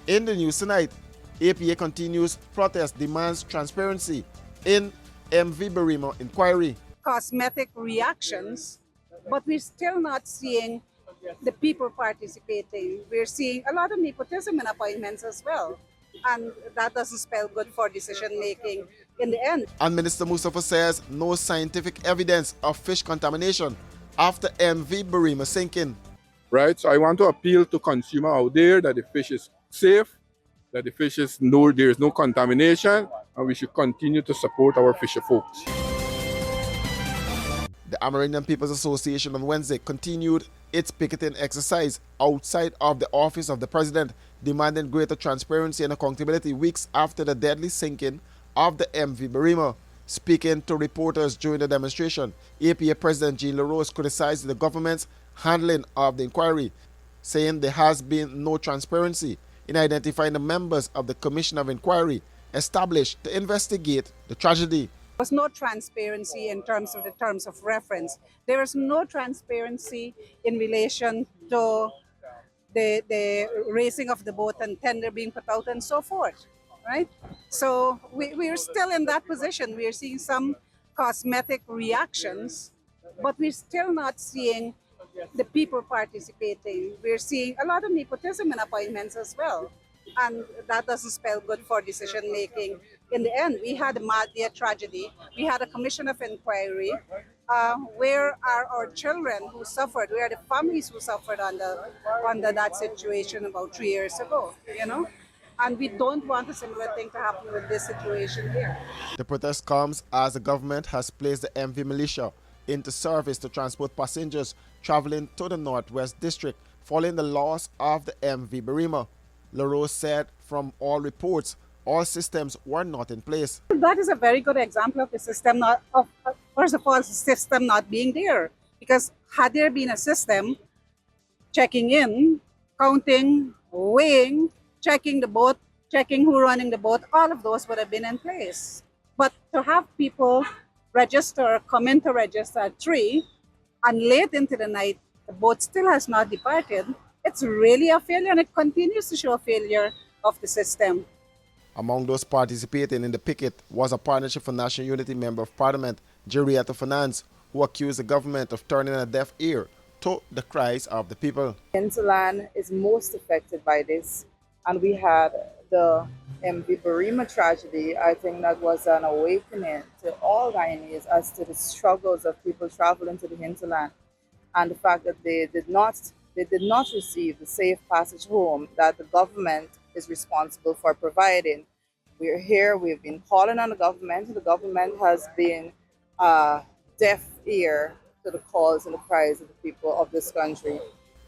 In the news tonight, APA continues protest demands transparency in MV Barima inquiry. Cosmetic reactions, but we're still not seeing the people participating. We're seeing a lot of nepotism in appointments as well. And that doesn't spell good for decision making in the end. And Minister Mustafa says no scientific evidence of fish contamination after MV Barima sinking. Right, so I want to appeal to consumer out there that the fish is safe, that the fish is there is no contamination, and we should continue to support our fisher folks. The Amerindian People's Association on Wednesday continued its picketing exercise outside of the office of the president, demanding greater transparency and accountability weeks after the deadly sinking of the MV Barima. Speaking to reporters during the demonstration, APA President Jean LaRose criticized the government's handling of the inquiry, saying there has been no transparency in identifying the members of the Commission of Inquiry established to investigate the tragedy. There was no transparency in terms of the terms of reference. There was no transparency in relation to the raising of the boat and tender being put out and so forth, right? So we're still in that position. We're seeing some cosmetic reactions, but we're still not seeing the people participating. We're seeing a lot of nepotism in appointments as well. And that doesn't spell good for decision making. In the end, we had a Madhya tragedy. We had a commission of inquiry. Where are our children who suffered? Where are the families who suffered under that situation about 3 years ago? You know, and we don't want a similar thing to happen with this situation here. The protest comes as the government has placed the MV militia into service to transport passengers traveling to the Northwest District following the loss of the MV Barima. LaRose said from all reports, all systems were not in place. That is a very good example of the system first of all, the system not being there. Because had there been a system checking in, counting, weighing, checking the boat, checking who running the boat, all of those would have been in place. But to have people come in to register at 3, and late into the night, the boat still has not departed, it's really a failure, and it continues to show a failure of the system. Among those participating in the picket was a Partnership for National Unity Member of Parliament, Jerrietta Finance, who accused the government of turning a deaf ear to the cries of the people. Hinterland is most affected by this, and we had the MV Barima tragedy. I think that was an awakening to all Guyanese as to the struggles of people traveling to the hinterland, and the fact that they did not receive the safe passage home that the government is responsible for providing. We're here, we've been calling on the government. The government has been a deaf ear to the calls and the cries of the people of this country.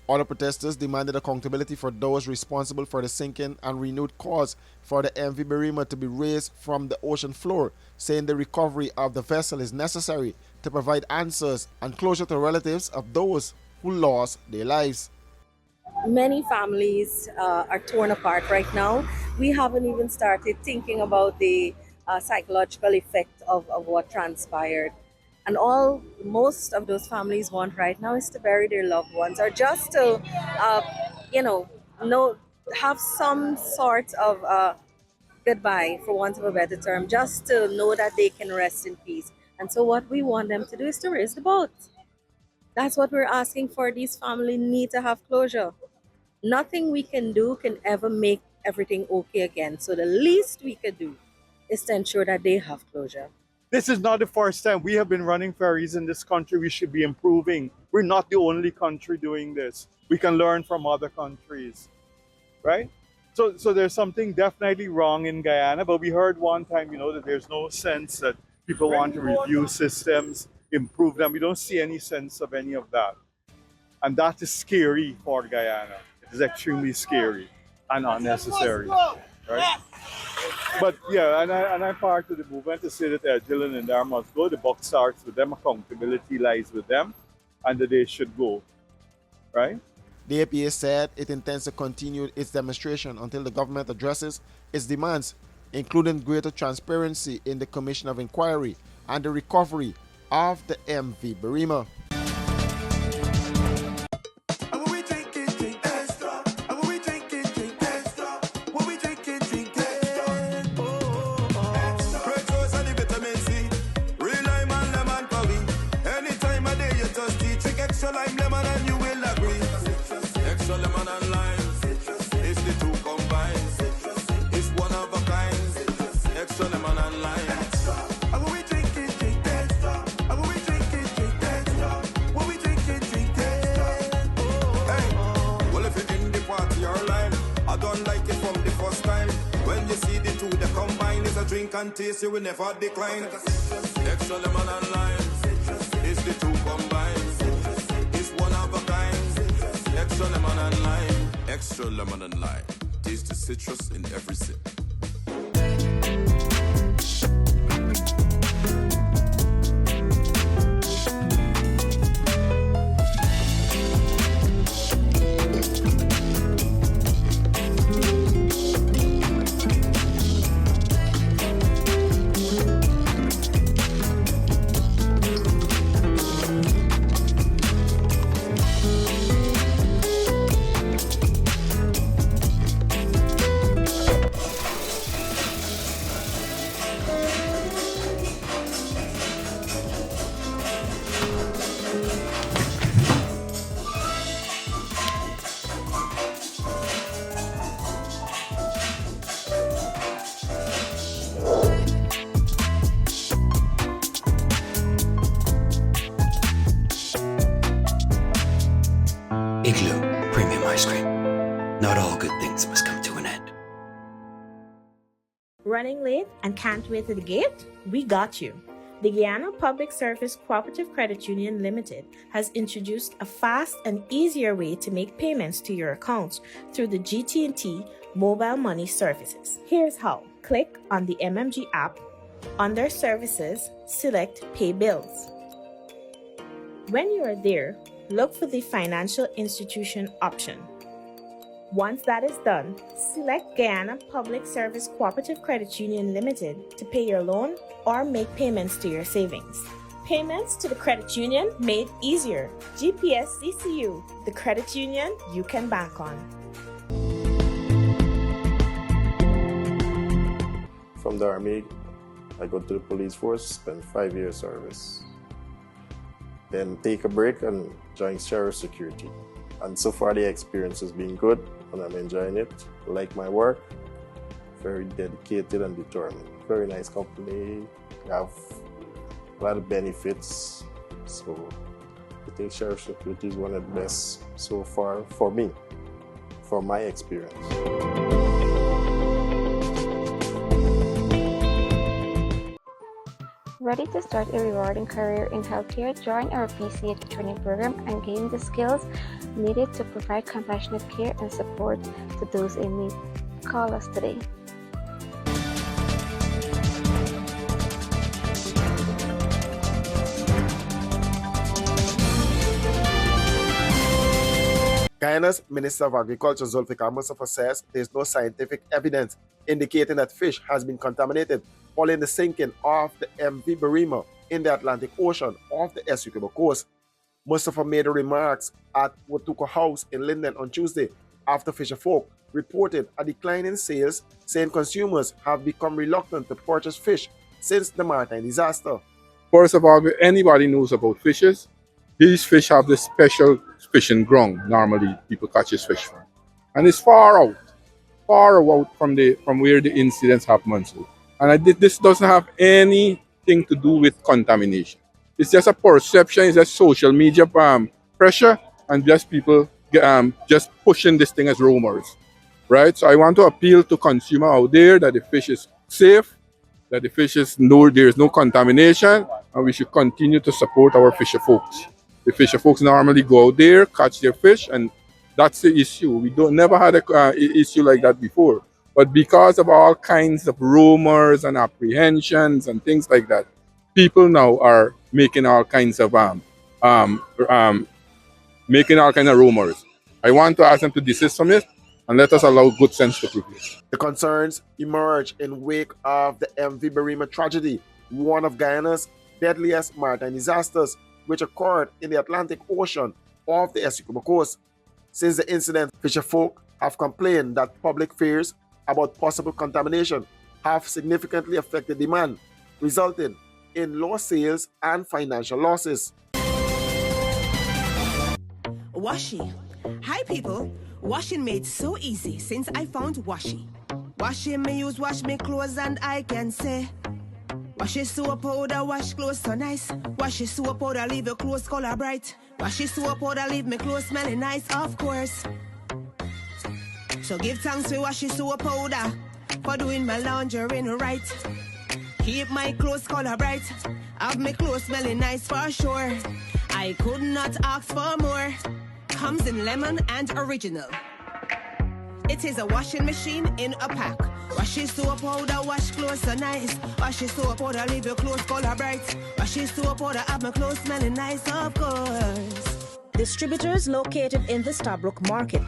Other protesters demanded accountability for those responsible for the sinking and renewed calls for the MV Barima to be raised from the ocean floor, saying the recovery of the vessel is necessary to provide answers and closure to relatives of those who lost their lives. Many families are torn apart right now. We haven't even started thinking about the psychological effect of what transpired. And most of those families want right now is to bury their loved ones, or just to, have some sort of goodbye, for want of a better term, just to know that they can rest in peace. And so what we want them to do is to raise the boat. That's what we're asking for. These families need to have closure. Nothing we can do can ever make everything okay again. So the least we could do is to ensure that they have closure. This is not the first time. We have been running ferries in this country. We should be improving. We're not the only country doing this. We can learn from other countries, right? So there's something definitely wrong in Guyana, but we heard one time, that there's no sense that people want to review systems, improve them. We don't see any sense of any of that. And that is scary for Guyana. It is extremely scary and unnecessary, right? But yeah, and I'm part of the movement to say that Gillen and Dar must go. The buck starts with them, accountability lies with them, and that they should go, right? The APA said it intends to continue its demonstration until the government addresses its demands, including greater transparency in the Commission of Inquiry and the recovery of the MV Barima. you see the two, the combine is a drink and taste, you will never decline. Extra lemon and lime, it's the two combined. It's one of a kind. Extra lemon and lime, extra lemon and lime. Taste the citrus in every sip. Igloo Premium Ice Cream. Not all good things must come to an end. Running late and can't wait to the gate? We got you. The Guyana Public Service Cooperative Credit Union Limited has introduced a fast and easier way to make payments to your accounts through the GT&T mobile money services. Here's how. Click on the MMG app. Under Services, select Pay Bills. When you are there, look for the Financial Institution option. Once that is done, select Guyana Public Service Cooperative Credit Union Limited to pay your loan or make payments to your savings. Payments to the credit union made easier. GPS CCU, the credit union you can bank on. From the Army, I go to the police force, spend 5 years service. Then take a break and join Sheriff Security. And so far the experience has been good and I'm enjoying it. I like my work, very dedicated and determined. Very nice company, have a lot of benefits. So I think Sheriff Security is one of the best so far for me, for my experience. Ready to start a rewarding career in healthcare? Join our PCH training program and gain the skills needed to provide compassionate care and support to those in need. Call us today. Guyana's Minister of Agriculture, Zulfikar Mustafa, says there is no scientific evidence indicating that fish has been contaminated following the sinking of the MV Berima in the Atlantic Ocean off the Essequibo coast. Mustafa made the remarks at Watooka House in Linden on Tuesday after fisherfolk reported a decline in sales, saying consumers have become reluctant to purchase fish since the maritime disaster. First of all, if anybody knows about fishes, these fish have this special fishing ground normally people catch this fish from. And it's far out from where the incidents happen. And this doesn't have anything to do with contamination. It's just a perception, it's just social media pressure, and just people just pushing this thing as rumors, right? So I want to appeal to consumer out there that the fish is safe, that the fish is there's no contamination, and we should continue to support our fisher folks. The fisher folks normally go out there, catch their fish, and that's the issue. We never had a issue like that before. But because of all kinds of rumors and apprehensions and things like that, people now are making all kinds of rumors. I want to ask them to desist from it and let us allow good sense to prevail. The concerns emerged in wake of the MV Berima tragedy, one of Guyana's deadliest maritime disasters, which occurred in the Atlantic Ocean off the Essequibo coast. Since the incident, fisherfolk have complained that public fears about possible contamination have significantly affected demand, resulting in low sales and financial losses. Washi. Hi people. Washing made so easy since I found Washi. Washing me use wash me clothes and I can say Washi soap powder wash clothes so nice. Washi soap powder leave your clothes color bright. Washi soap powder leave me clothes smelling nice, of course. So give thanks for Washi soap powder. for doing my laundry right. Keep my clothes color bright. Have my clothes smelling nice for sure. I could not ask for more. Comes in lemon and original. It is a washing machine in a pack. Wash your soap powder, wash clothes so nice. Wash your soap powder, leave your clothes color bright. Wash your soap powder, have my clothes smelling nice, of course. Distributors located in the Stabrook Market.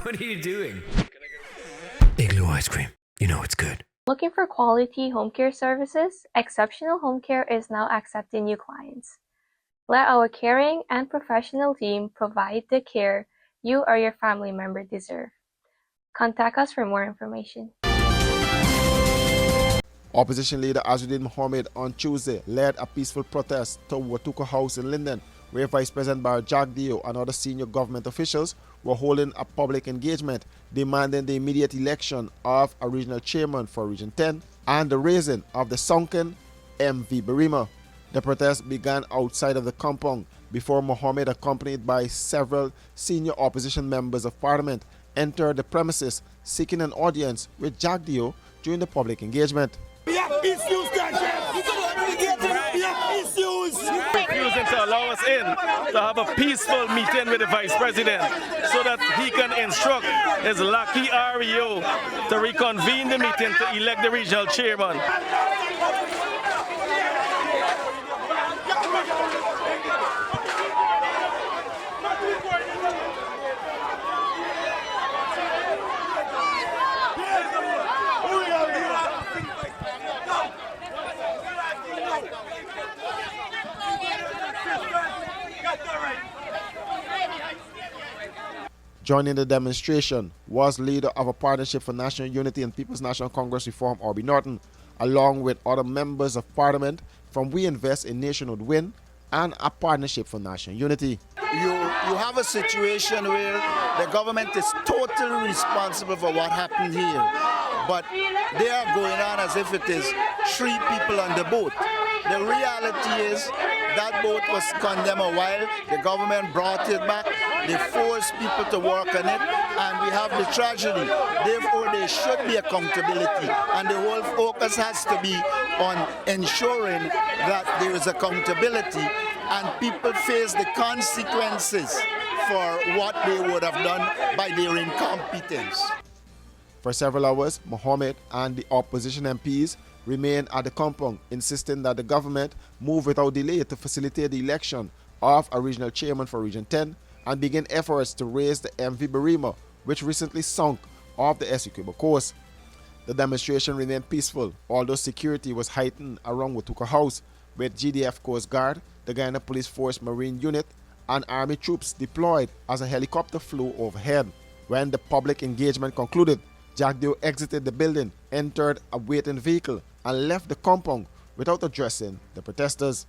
What are you doing? Igloo ice cream. You know it's good. Looking for quality home care services? Exceptional Home Care is now accepting new clients. Let our caring and professional team provide the care you or your family member deserve. Contact us for more information. Opposition leader Azudin Mohammed on Tuesday led a peaceful protest to Watooka House in Linden, where Vice President Barry Jagdeo and other senior government officials were holding a public engagement demanding the immediate election of a regional chairman for Region 10 and the raising of the sunken MV Barima. The protest began outside of the compound before Mohammed, accompanied by several senior opposition members of parliament, entered the premises seeking an audience with Jagdeo during the public engagement. Refusing to allow us in to have a peaceful meeting with the Vice President so that he can instruct his lucky REO to reconvene the meeting to elect the regional chairman. Joining the demonstration was leader of a Partnership for National Unity and People's National Congress Reform, Orbie Norton, along with other members of parliament from We Invest in Nationhood Win and a Partnership for National Unity. You have a situation where the government is totally responsible for what happened here, but they are going on as if it is 3 people on the boat. The reality is that boat was condemned a while, the government brought it back, they forced people to work on it, and we have the tragedy. Therefore, there should be accountability, and the whole focus has to be on ensuring that there is accountability and people face the consequences for what they would have done by their incompetence. For several hours, Mohammed and the opposition MPs remained at the compound, insisting that the government move without delay to facilitate the election of a regional chairman for Region 10 and begin efforts to raise the MV Barima, which recently sunk off the Essequibo coast. The demonstration remained peaceful, although security was heightened around Watooka House, with GDF Coast Guard, the Guyana Police Force Marine Unit, and Army troops deployed as a helicopter flew overhead. When the public engagement concluded, Jagdeo exited the building, entered a waiting vehicle, and left the compound without addressing the protesters.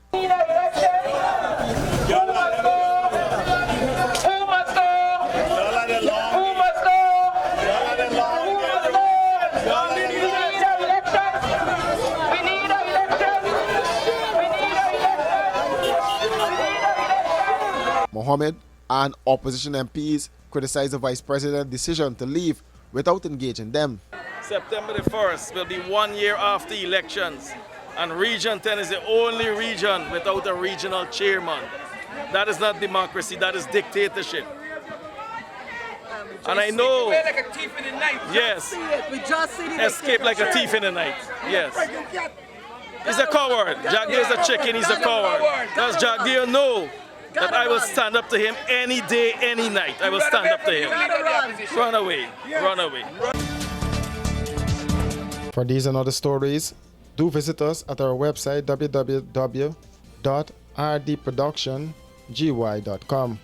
Mohammed and opposition MPs criticized the Vice President's decision to leave without engaging them. September the 1st will be 1 year after elections, and Region 10 is the only region without a regional chairman. That is not democracy, that is dictatorship. And I know, like a thief in the night. yes, We just see the escape like a thief in the night, yes. He's a coward. Jagdeo is a chicken, he's a coward. Does Jagdeo know that I will stand up to him any day, any night? I will stand up to him. Run away, run away. For these and other stories, do visit us at our website www.rdproductiongy.com.